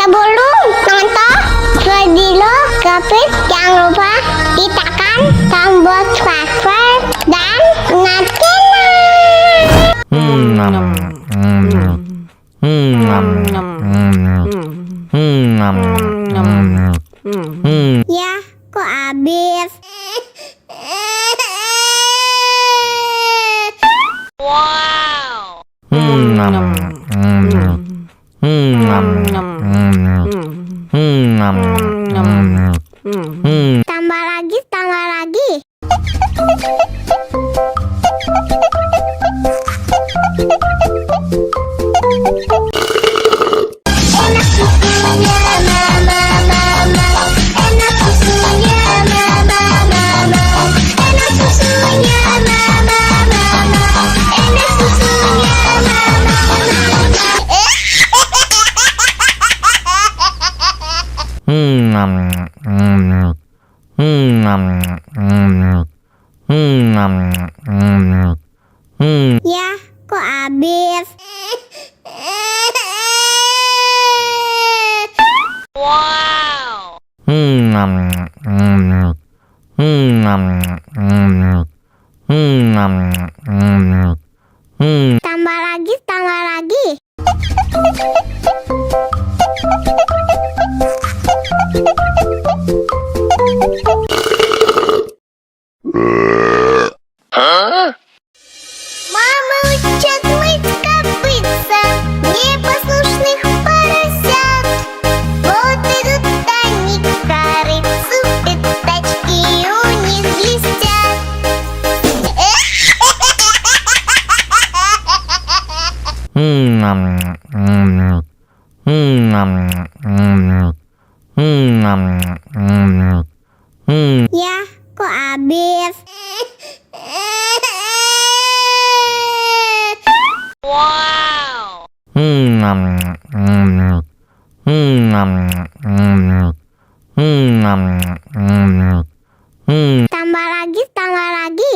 Sebelum nonton video Kepit, jangan lupa ditekan tombol subscribe dan ya, kok habis? Tambah lagi, tambah lagi. Enak susunya mama, mama. Enak susunya mama, mama. Enak susunya mama, mama. Enak susunya mama, ya, kok habis? Tambah lagi, tambah lagi. Мама учат мыть копытца непослушных поросят. Вот идут они к корыцу, пятачки у них блестят. Ya, kok habis? Tambah lagi, tambah lagi.